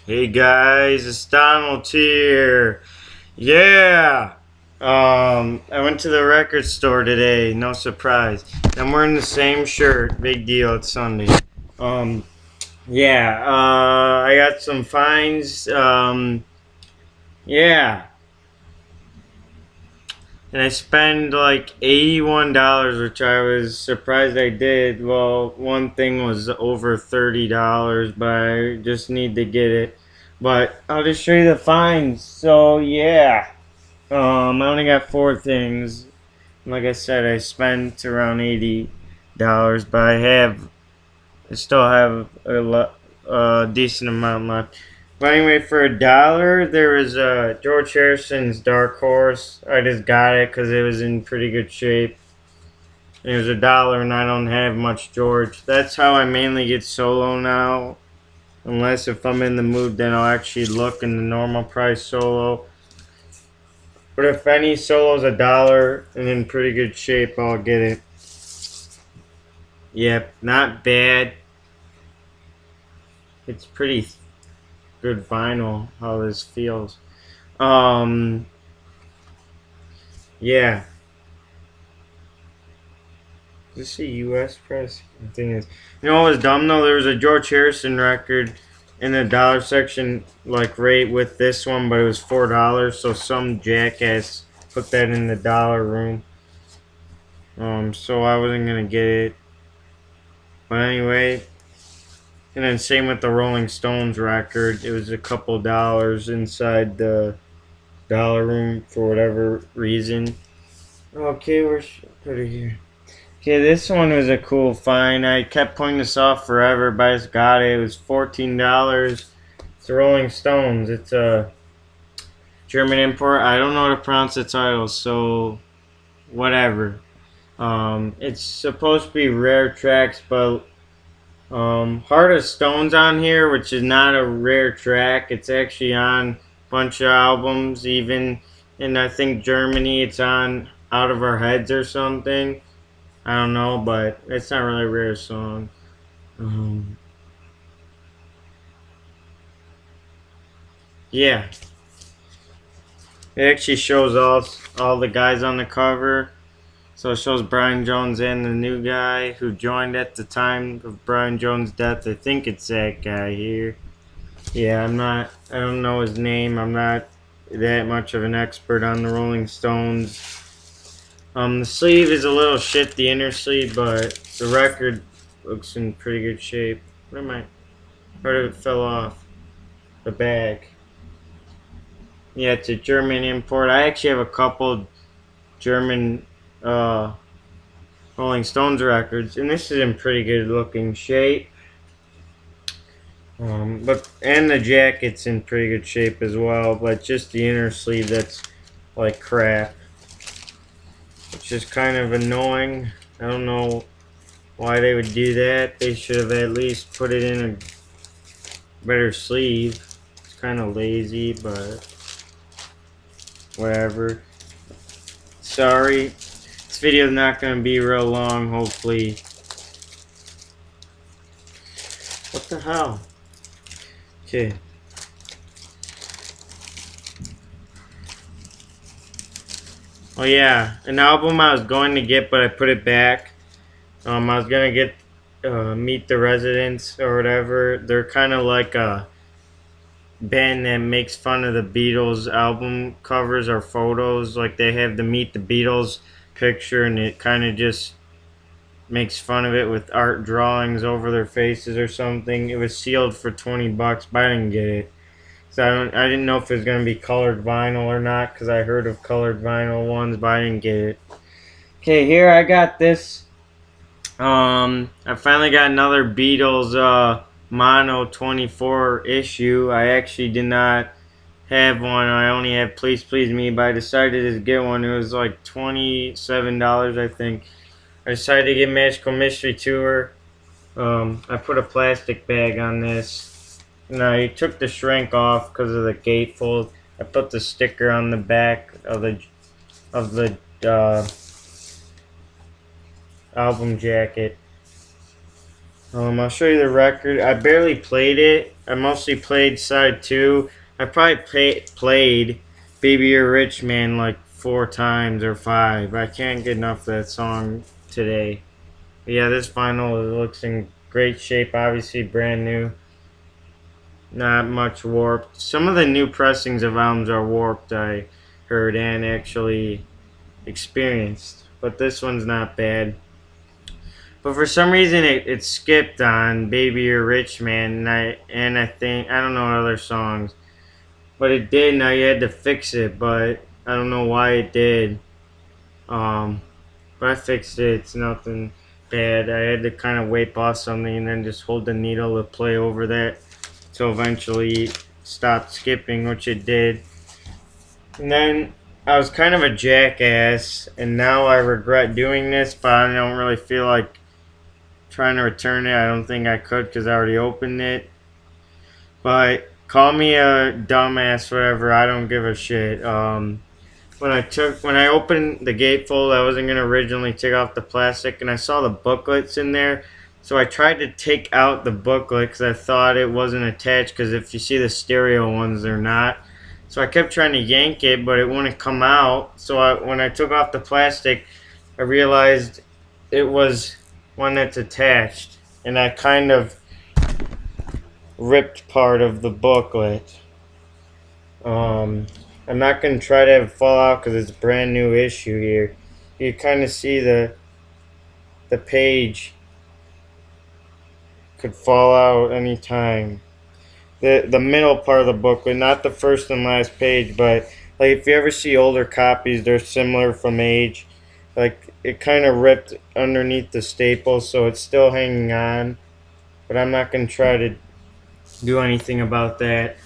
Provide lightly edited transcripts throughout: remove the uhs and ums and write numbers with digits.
Hey guys, it's Donald here. Yeah. I went to the record store today. No surprise. I'm wearing the same shirt. Big deal. It's Sunday. Um, yeah. I got some finds. Yeah. And I spent like $81, which I was surprised I did. Well, one thing was over $30, but I just need to get it. But I'll just show you the finds. So yeah. I only got four things. Like I said, I spent around $80, but I still have a decent amount left. But anyway, for $1, there was George Harrison's Dark Horse. I just got it because it was in pretty good shape. It was $1, and I don't have much George. That's how I mainly get solo now. Unless if I'm in the mood, then I'll actually look in the normal price solo. But if any solo's $1 and in pretty good shape, I'll get it. Yep, not bad. It's pretty good vinyl how this feels. Um, yeah. Is this a U.S. press? I think it's. You know what was dumb though? There was a George Harrison record in the dollar section, like right with this one, but it was $4. So some jackass put that in the dollar room. So I wasn't gonna get it. But anyway, and then same with the Rolling Stones record. It was a couple dollars inside the dollar room for whatever reason. Okay, where's put it here? Okay, this one was a cool find. I kept putting this off forever, but I just got it. It was $14. It's the Rolling Stones. It's a German import. I don't know how to pronounce the title, so whatever. It's supposed to be rare tracks, but Heart of Stone's on here, which is not a rare track. It's actually on a bunch of albums, even in I think Germany. It's on Out of Our Heads or something. I don't know, but it's not really a rare song. Um, yeah, it actually shows all the guys on the cover. So it shows Brian Jones and the new guy who joined at the time of Brian Jones' death. I think it's that guy here. Yeah, I don't know his name. I'm not that much of an expert on the Rolling Stones. The sleeve is a little shit, the inner sleeve, but the record looks in pretty good shape. Where am I? Part of it fell off the bag. Yeah, it's a German import. I actually have a couple German uh, Rolling Stones records, and this is in pretty good looking shape. But and the jacket's in pretty good shape as well, but just the inner sleeve that's like crap, which is kind of annoying. I don't know why they would do that. They should have at least put it in a better sleeve. It's kind of lazy, but whatever. Sorry, this video is not going to be real long, hopefully. What the hell? Okay. Oh yeah, an album I was going to get, but I put it back. I was gonna get Meet the Residents or whatever. They're kind of like a band that makes fun of the Beatles album covers or photos. Like they have the Meet the Beatles picture, and it kind of just makes fun of it with art drawings over their faces or something. It was sealed for $20, but I didn't get it. So I didn't know if it was gonna be colored vinyl or not because I heard of colored vinyl ones, but I didn't get it. Okay, here I got this. I finally got another Beatles Mono 24 issue. I actually did not have one. I only have Please Please Me, but I decided to get one. It was like $27, I think. I decided to get Magical Mystery Tour. I put a plastic bag on this. And I took the shrink off because of the gatefold. I put the sticker on the back of the album jacket. I'll show you the record. I barely played it. I mostly played side two. I probably played Baby You're a Rich Man like 4 times or 5. I can't get enough of that song today. But yeah, this vinyl looks in great shape. Obviously, brand new. Not much warped. Some of the new pressings of albums are warped, I heard and actually experienced. But this one's not bad. But for some reason it skipped on Baby You're Rich Man and I think I don't know what other songs. But it did. Now you had to fix it, but I don't know why it did. Um but I fixed it. It's nothing bad. I had to kind of wipe off something and then just hold the needle to play over that till eventually it stopped skipping, which it did. And then I was kind of a jackass and now I regret doing this, but I don't really feel like trying to return it. I don't think I could because I already opened it. But call me a dumbass, whatever. I don't give a shit. When I opened the gatefold, I wasn't gonna originally take off the plastic, and I saw the booklets in there. So I tried to take out the booklet because I thought it wasn't attached. Because if you see the stereo ones, they're not. So I kept trying to yank it, but it wouldn't come out. So when I took off the plastic, I realized it was one that's attached, and I kind of ripped part of the booklet. I'm not going to try to have it fall out because it's a brand new issue here. You kind of see the page could fall out anytime. The middle part of the booklet, not the first and last page, but like if you ever see older copies, they're similar from age. Like it kind of ripped underneath the staple, so it's still hanging on. But I'm not going to try to do anything about that.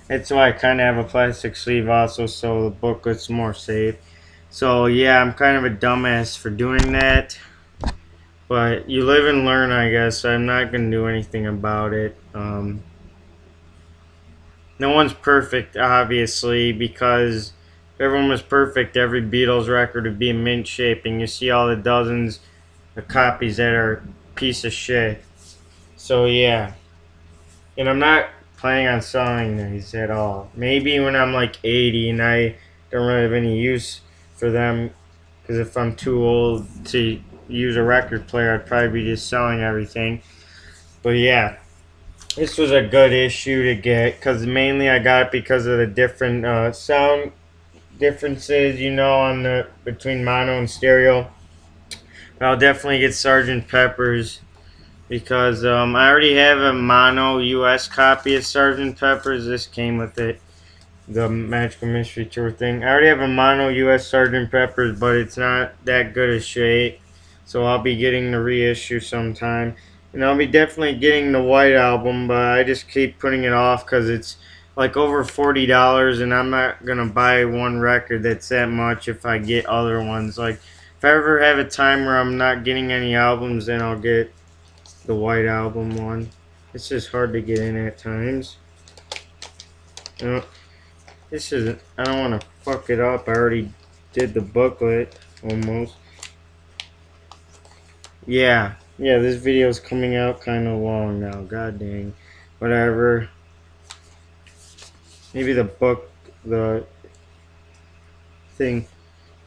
That's why I kind of have a plastic sleeve also, so the booklet's more safe. So yeah, I'm kind of a dumbass for doing that. But you live and learn, I guess. I'm not going to do anything about it. No one's perfect, obviously, because if everyone was perfect, every Beatles record would be in mint shape, and you see all the dozens of copies that are a piece of shit. So yeah, and I'm not planning on selling these at all. Maybe when I'm like 80 and I don't really have any use for them, because if I'm too old to use a record player, I'd probably be just selling everything. But yeah, this was a good issue to get because mainly I got it because of the different sound differences, on the between mono and stereo. But I'll definitely get Sergeant Pepper's because I already have a mono US copy of Sergeant Pepper's. This came with it, the Magical Mystery Tour thing. I already have a mono US Sergeant Pepper's, but it's not that good a shape. So I'll be getting the reissue sometime. And I'll be definitely getting the White Album, but I just keep putting it off because it's like over $40, and I'm not going to buy one record that's that much if I get other ones. Like, if I ever have a time where I'm not getting any albums, then I'll get the White Album one. It's just hard to get in at times. This isn't, I don't want to fuck it up. I already did the booklet, almost. Yeah, this video is coming out kind of long now. God dang. Whatever. Maybe the thing.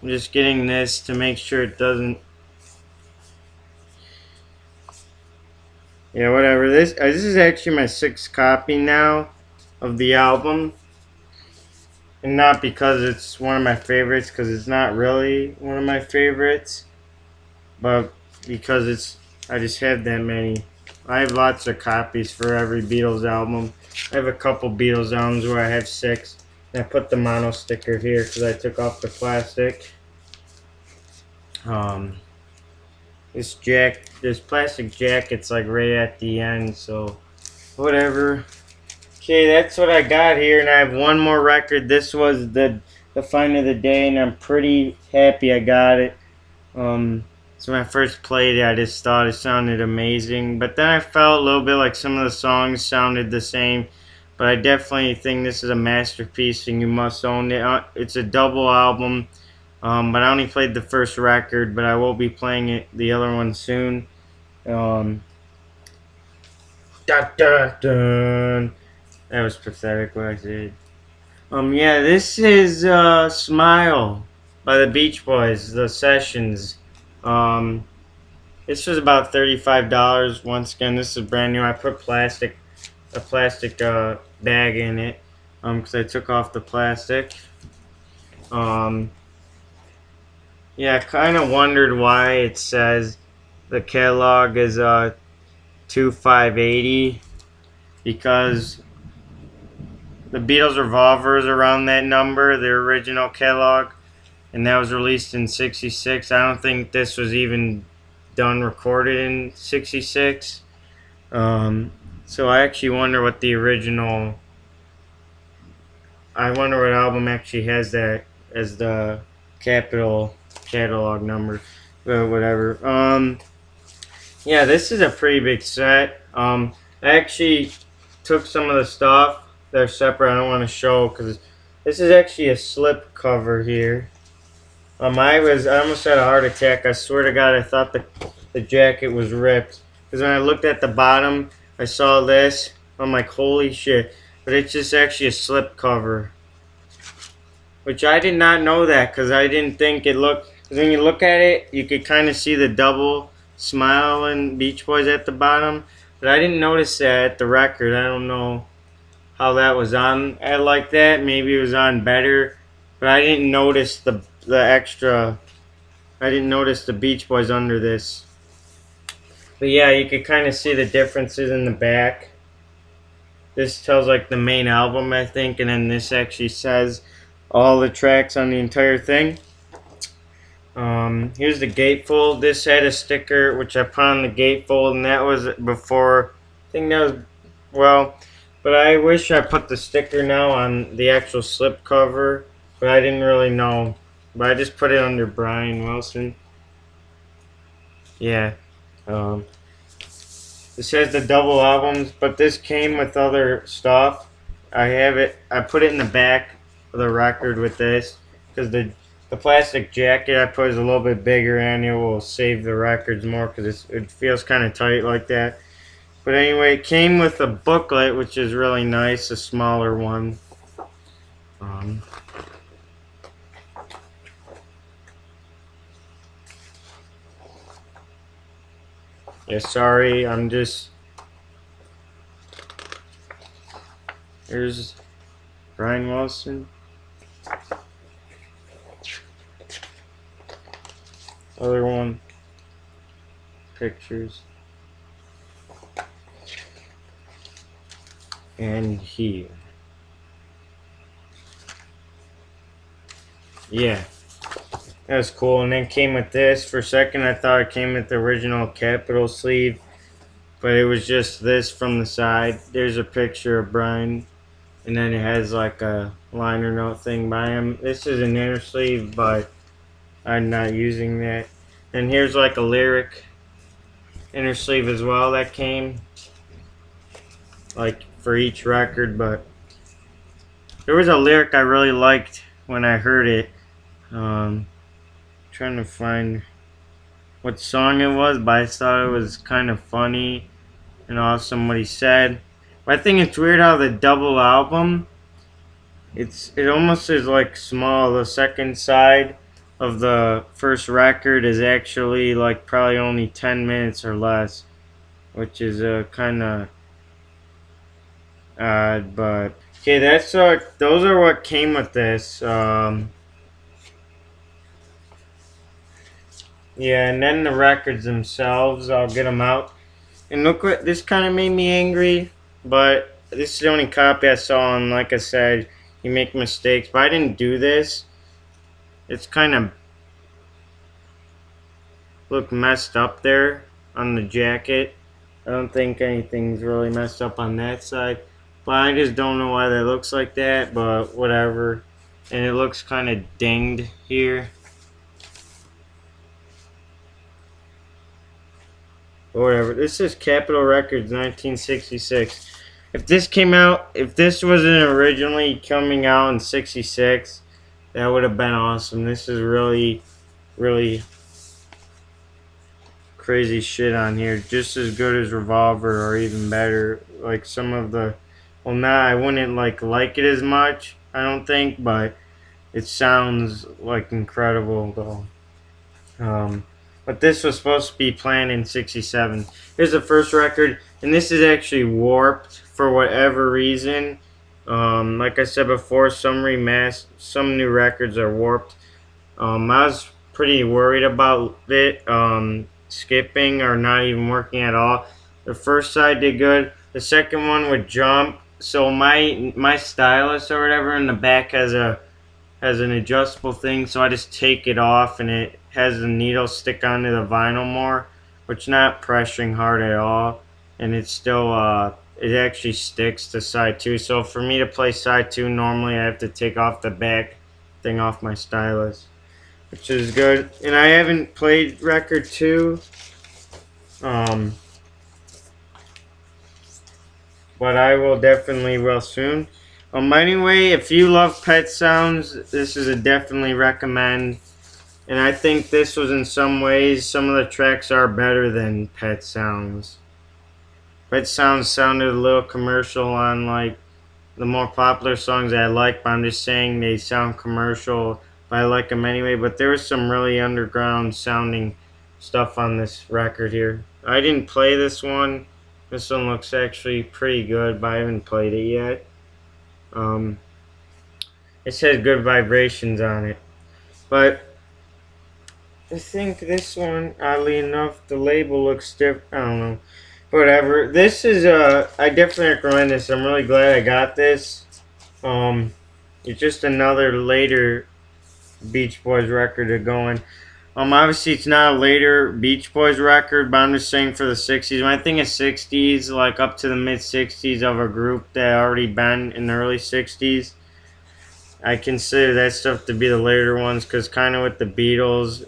I'm just getting this to make sure it doesn't. Yeah, whatever. This is actually my 6th copy now of the album. And not because it's one of my favorites, because it's not really one of my favorites. But because I just have that many. I have lots of copies for every Beatles album. I have a couple Beatles albums where I have 6. And I put the mono sticker here because I took off the plastic. This plastic jacket's like right at the end, so whatever. Okay, that's what I got here, and I have one more record. This was the find of the day, and I'm pretty happy I got it. So when I first played it, I just thought it sounded amazing. But then I felt a little bit like some of the songs sounded the same. But I definitely think this is a masterpiece and you must own it. It's a double album. But I only played the first record, but I will be playing the other one soon. Dun, dun, dun. That was pathetic what I did. Yeah, this is Smile by the Beach Boys, the sessions. Um, this was about $35. Once again, this is brand new. I put a plastic bag in it, because I took off the plastic. Um, yeah, I kind of wondered why it says the catalog is 2580, because the Beatles Revolver is around that number, the original catalog, and that was released in '66. I don't think this was even done recorded in '66. So I actually wonder what the original. I wonder what album actually has that as the capital catalog number, whatever. Yeah, this is a pretty big set. I actually took some of the stuff. They're separate. I don't want to show because this is actually a slip cover here. I almost had a heart attack. I swear to God, I thought the jacket was ripped. Because when I looked at the bottom, I saw this. I'm like, holy shit. But it's just actually a slip cover. Which I did not know that because I didn't think it looked. Because when you look at it, you could kind of see the double smile and Beach Boys at the bottom. But I didn't notice that at the record. I don't know how that was on like that. Maybe it was on better. But I didn't notice the extra. I didn't notice the Beach Boys under this. But yeah, you could kind of see the differences in the back. This tells like the main album, I think, and then this actually says all the tracks on the entire thing. Here's the gatefold. This had a sticker which I put on the gatefold, and that was before. I think that was well, but I wish I put the sticker now on the actual slip cover, but I didn't really know. But I just put it under Brian Wilson. Yeah. This has the double albums, but this came with other stuff. I have it. I put it in the back of the record with this because the plastic jacket I put is a little bit bigger and it will save the records more because it feels kind of tight like that. But anyway, it came with a booklet, which is really nice, a smaller one. Yeah, sorry, I'm just. Here's Brian Wilson. Other one. Pictures. And here. Yeah. That was cool. And then came with this. For a second I thought it came with the original Capitol sleeve. But it was just this from the side. There's a picture of Brian. And then it has like a liner note thing by him. This is an inner sleeve, but I'm not using that. And here's like a lyric inner sleeve as well that came. Like for each record, but there was a lyric I really liked when I heard it. Trying to find what song it was, but I thought it was kind of funny and awesome what he said. But I think it's weird how the double album, it almost is like small. The second side of the first record is actually like probably only 10 minutes or less, which is kind of odd. But okay, those are what came with this. Yeah, and then the records themselves, I'll get them out. And look what, this kind of made me angry, but this is the only copy I saw, and like I said, you make mistakes, but I didn't do this. It's kind of look messed up there on the jacket. I don't think anything's really messed up on that side, but I just don't know why that looks like that, but whatever. And it looks kind of dinged here. Or whatever. This is Capitol Records 1966. If this came out, if this wasn't originally coming out in 66, that would have been awesome. This is really, really crazy shit on here. Just as good as Revolver or even better. Like some of the, well, nah, I wouldn't like it as much, I don't think, but it sounds like incredible though. But this was supposed to be planned in '67. Here's the first record, and this is actually warped for whatever reason. Like I said before, some new records are warped. I was pretty worried about it skipping or not even working at all. The first side did good. The second one would jump. So my stylus or whatever in the back has an adjustable thing, so I just take it off and it has the needle stick onto the vinyl more, which not pressuring hard at all, and it's still it actually sticks to side 2. So for me to play side 2 normally I have to take off the back thing off my stylus, which is good. And I haven't played record 2, but I will definitely will soon. Anyway, if you love Pet Sounds, this is a definitely recommend. And I think this was in some ways, some of the tracks are better than Pet Sounds. Pet Sounds sounded a little commercial on like the more popular songs that I like, but I'm just saying they sound commercial, but I like them anyway. But there was some really underground sounding stuff on this record here. I didn't play this one. This one looks actually pretty good, but I haven't played it yet. It says good vibrations on it, but I think this one, oddly enough, the label looks different. I don't know. Whatever. This is I definitely recommend this. I'm really glad I got this. It's just another later Beach Boys record to go in. Obviously it's not a later Beach Boys record, but I'm just saying for the 60s. When I think of 60s, like up to the mid 60s of a group that already been in the early 60s, I consider that stuff to be the later ones, because kind of with the Beatles,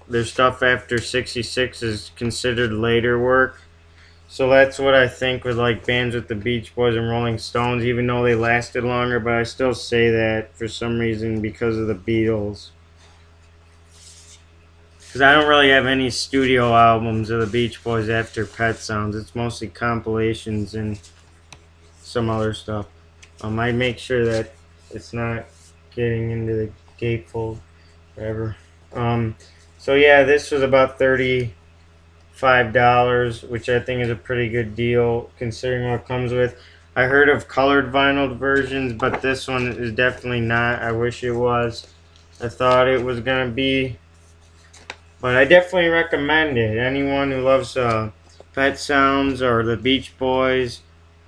their stuff after 66 is considered later work. So that's what I think with like bands with the Beach Boys and Rolling Stones, even though they lasted longer, but I still say that for some reason because of the Beatles. Because I don't really have any studio albums of the Beach Boys after Pet Sounds. It's mostly compilations and some other stuff. I make sure that it's not getting into the gatefold, whatever. So yeah, this was about $35, which I think is a pretty good deal considering what it comes with. I heard of colored vinyl versions, but this one is definitely not. I wish it was. I thought it was gonna be. But I definitely recommend it. Anyone who loves Pet Sounds or the Beach Boys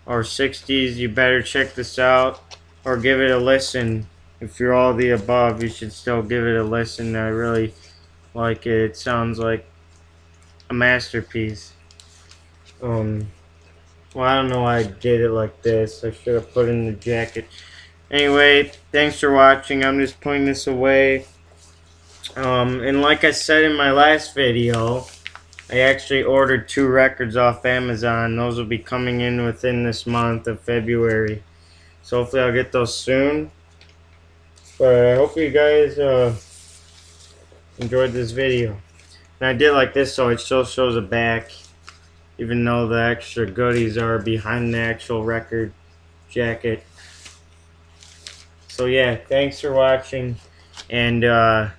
or 60s, you better check this out or give it a listen. If you're all the above, you should still give it a listen. I really like it. It sounds like a masterpiece. Well, I don't know why I did it like this. I should have put in the jacket. Anyway, thanks for watching. I'm just putting this away. And like I said in my last video, I actually ordered 2 records off Amazon. Those will be coming in within this month of February. So hopefully I'll get those soon. But I hope you guys enjoyed this video. And I did like this so it still shows a back, even though the extra goodies are behind the actual record jacket. So yeah, thanks for watching, and bye.